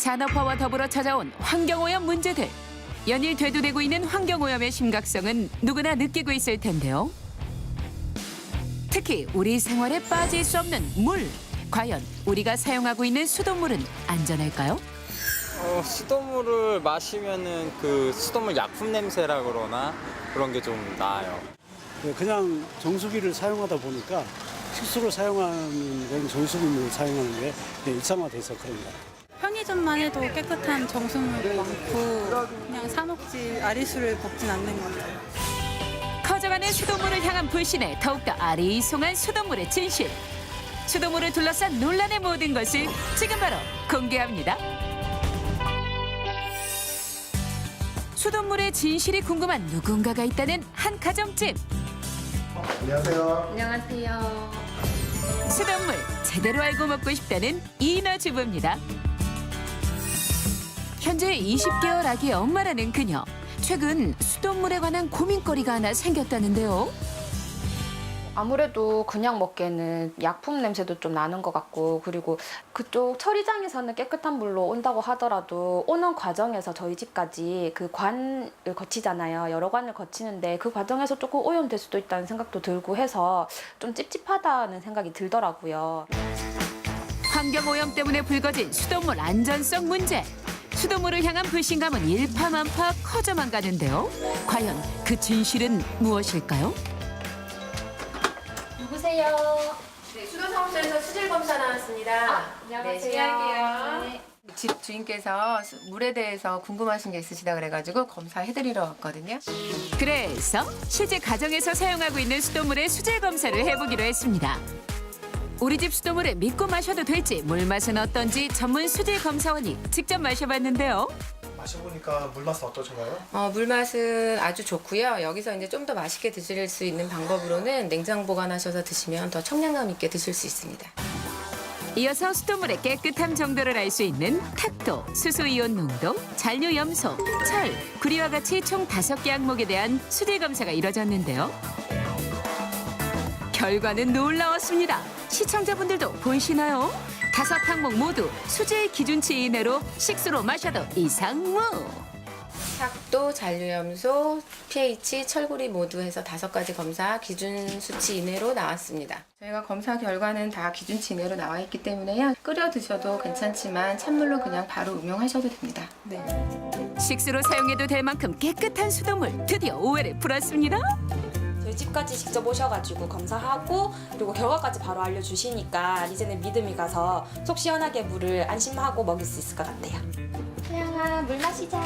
산업화와 더불어 찾아온 환경오염 문제들. 연일 되돌이되고 있는 환경오염의 심각성은 누구나 느끼고 있을 텐데요. 특히 우리 생활에 빠질 수 없는 물. 과연 우리가 사용하고 있는 수돗물은 안전할까요? 수돗물을 마시면은 그 수돗물 약품 냄새라 그러나 그런 게 좀 나아요. 그냥 정수기를 사용하다 보니까 식수로 사용하는 건 정수기물을 사용하는 게 일상화돼서 그런 것 같아요. 편의점만 해도 깨끗한 정수물이 많고 그냥 산옥지 아리수를 먹진 않는 것 같아요. 커져가는 수돗물을 향한 불신에 더욱더 아리송한 수돗물의 진실. 수돗물을 둘러싼 논란의 모든 것을 지금 바로 공개합니다. 수돗물의 진실이 궁금한 누군가가 있다는 한 가정집. 안녕하세요. 안녕하세요. 수돗물 제대로 알고 먹고 싶다는 이인아 주부입니다. 현재 20개월 아기의 엄마라는 그녀. 최근 수돗물에 관한 고민거리가 하나 생겼다는데요. 아무래도 그냥 먹기에는 약품 냄새도 좀 나는 것 같고, 그리고 그쪽 처리장에서는 깨끗한 물로 온다고 하더라도 오는 과정에서 저희 집까지 그 관을 거치잖아요. 여러 관을 거치는데 그 과정에서 조금 오염될 수도 있다는 생각도 들고 해서 좀 찝찝하다는 생각이 들더라고요. 환경오염 때문에 불거진 수돗물 안전성 문제. 수돗물을 향한 불신감은 일파만파 커져만 가는데요. 과연 그 진실은 무엇일까요? 누구세요? 네, 수도사무소에서 수질 검사 나왔습니다. 안녕하세요. 네, 실례할게요. 네. 집 주인께서 물에 대해서 궁금하신 게 있으시다 그래가지고 검사해드리러 왔거든요. 그래서 실제 가정에서 사용하고 있는 수돗물의 수질 검사를 해보기로 했습니다. 우리 집 수돗물을 믿고 마셔도 될지 물 맛은 어떤지 전문 수질 검사원이 직접 마셔봤는데요. 마셔보니까 물맛은 어떠신가요? 물 맛은 아주 좋고요. 여기서 이제 좀 더 맛있게 드실 수 있는 방법으로는 냉장 보관하셔서 드시면 더 청량감 있게 드실 수 있습니다. 이어서 수돗물의 깨끗함 정도를 알 수 있는 탁도, 수소이온 농도, 잔류 염소, 철, 구리와 같이 총 5개 항목에 대한 수질 검사가 이뤄졌는데요. 결과는 놀라웠습니다. 시청자분들도 보이시나요? 5 항목 모두 수질 기준치 이내로 식수로 마셔도 이상무. 탁도, 잔류염소, pH, 철구리 모두 해서 5가지 검사 기준 수치 이내로 나왔습니다. 저희가 검사 결과는 다 기준치 이내로 나와 있기 때문에요. 끓여 드셔도 괜찮지만 찬물로 그냥 바로 응용하셔도 됩니다. 식수로 사용해도 될 만큼 깨끗한 수돗물 드디어 오해를 풀었습니다. 저희 집까지 직접 오셔가지고 검사하고 그리고 결과까지 바로 알려주시니까 이제는 믿음이 가서 속 시원하게 물을 안심하고 먹일 수 있을 것 같아요. 태양아, 물 마시자.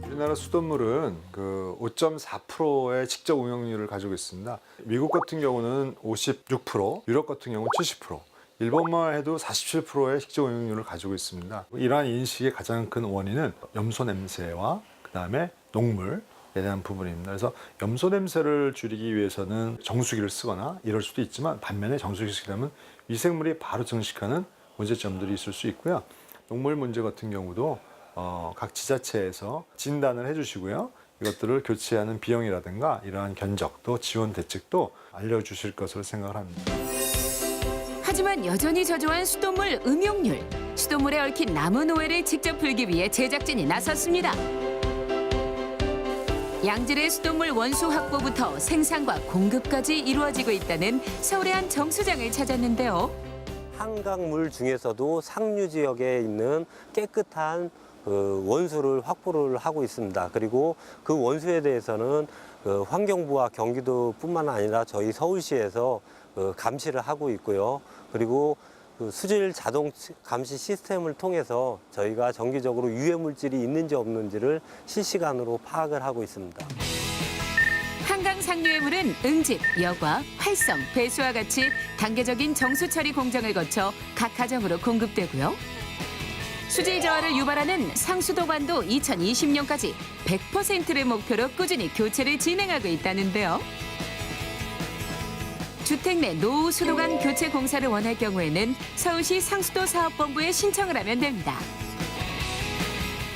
우리나라 수돗물은 그 5.4%의 직접 응용률을 가지고 있습니다. 미국 같은 경우는 56%, 유럽 같은 경우는 70%, 일본만 해도 47%의 직접 응용률을 가지고 있습니다. 이러한 인식의 가장 큰 원인은 염소 냄새와 그다음에 녹물에 대한 부분입니다. 그래서 염소 냄새를 줄이기 위해서는 정수기를 쓰거나 이럴 수도 있지만 반면에 정수기를 쓰게 되면 미생물이 바로 증식하는 문제점들이 있을 수 있고요. 녹물 문제 같은 경우도 각 지자체에서 진단을 해주시고요. 이것들을 교체하는 비용이라든가 이러한 견적 또 지원 대책도 알려주실 것으로 생각을 합니다. 하지만 여전히 저조한 수돗물 응용률. 수돗물에 얽힌 남은 오해를 직접 풀기 위해 제작진이 나섰습니다. 양질의 수돗물 원수 확보부터 생산과 공급까지 이루어지고 있다는 서울의 한 정수장을 찾았는데요. 한강물 중에서도 상류 지역에 있는 깨끗한 원수를 확보를 하고 있습니다. 그리고 그 원수에 대해서는 환경부와 경기도뿐만 아니라 저희 서울시에서 감시를 하고 있고요. 그리고 수질 자동 감시 시스템을 통해서 저희가 정기적으로 유해 물질이 있는지 없는지를 실시간으로 파악을 하고 있습니다. 한강 상류의 물은 응집, 여과, 활성, 배수와 같이 단계적인 정수 처리 공정을 거쳐 각 가정으로 공급되고요. 수질 저하를 유발하는 상수도관도 2020년까지 100%를 목표로 꾸준히 교체를 진행하고 있다는데요. 주택 내 노후 수도관 교체 공사를 원할 경우에는 서울시 상수도 사업본부에 신청을 하면 됩니다.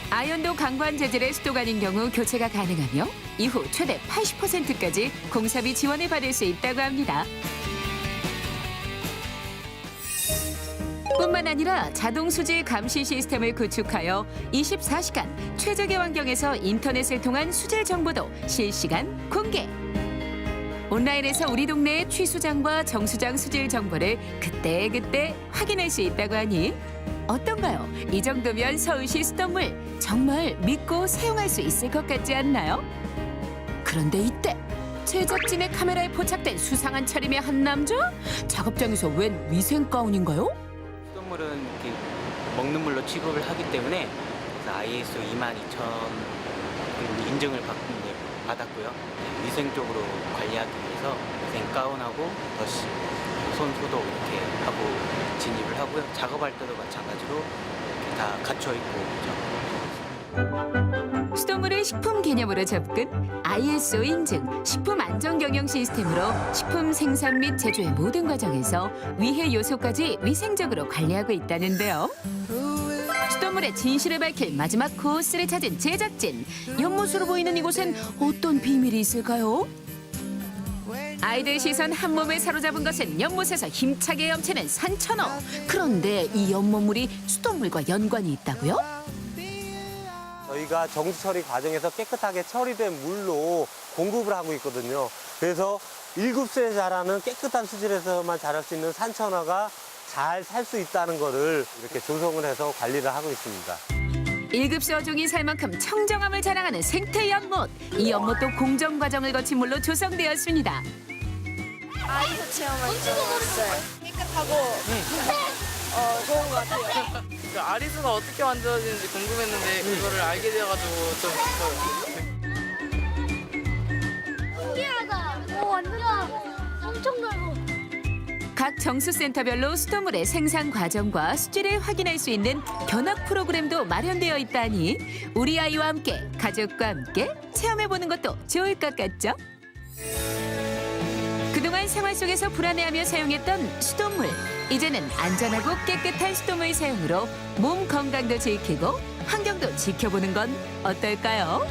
아연도 강관 재질의 수도관인 경우 교체가 가능하며 이후 최대 80%까지 공사비 지원을 받을 수 있다고 합니다. 뿐만 아니라 자동 수질 감시 시스템을 구축하여 24시간 최적의 환경에서 인터넷을 통한 수질 정보도 실시간 공개. 온라인에서 우리 동네의 취수장과 정수장 수질 정보를 그때그때 확인할 수 있다고 하니 어떤가요? 이 정도면 서울시 수돗물 정말 믿고 사용할 수 있을 것 같지 않나요? 그런데 이때 제작진의 카메라에 포착된 수상한 차림의 한 남자? 작업장에서 웬 위생 가운인가요? 수돗물은 이렇게 먹는 물로 취급을 하기 때문에 그래서 ISO 22000 인증을 받았고요. 위생적으로 관리하기 위해서 위생 가운하고 더시, 손 소독 이렇게 하고 진입을 하고요. 작업할 때도 마찬가지로 이렇게 다 갖춰 있고 수돗물을 식품 개념으로 접근, ISO 인증, 식품 안전 경영 시스템으로 식품 생산 및 제조의 모든 과정에서 위해 요소까지 위생적으로 관리하고 있다는데요. 수돗물의 진실을 밝힐 마지막 코스를 찾은 제작진. 연못으로 보이는 이곳엔 어떤 비밀이 있을까요? 아이들 시선 한 몸에 사로잡은 것은 연못에서 힘차게 넘치는 산천어. 그런데 이 연못물이 수돗물과 연관이 있다고요? 저희가 정수 처리 과정에서 깨끗하게 처리된 물로 공급을 하고 있거든요. 그래서 1급수에 자라는 깨끗한 수질에서만 자랄 수 있는 산천어가 잘 살 수 있다는 거를 이렇게 조성을 해서 관리를 하고 있습니다. 1급수 어종이 살 만큼 청정함을 자랑하는 생태 연못. 이 연못도 공정 과정을 거친 물로 조성되었습니다. 아이스 체험할 줄 알았어요. 깨끗하고 좋은 것 같아요. 아리수가 어떻게 만들어지는지 궁금했는데 그거를 알게 되어가지고 좀 좋아요. 신기하다. 완전 엄청 넓어. 각 정수센터별로 수돗물의 생산 과정과 수질을 확인할 수 있는 견학 프로그램도 마련되어 있다니 우리 아이와 함께 가족과 함께 체험해보는 것도 좋을 것 같죠? 그동안 생활 속에서 불안해하며 사용했던 수돗물. 이제는 안전하고 깨끗한 수돗물 사용으로 몸 건강도 지키고 환경도 지켜보는 건 어떨까요?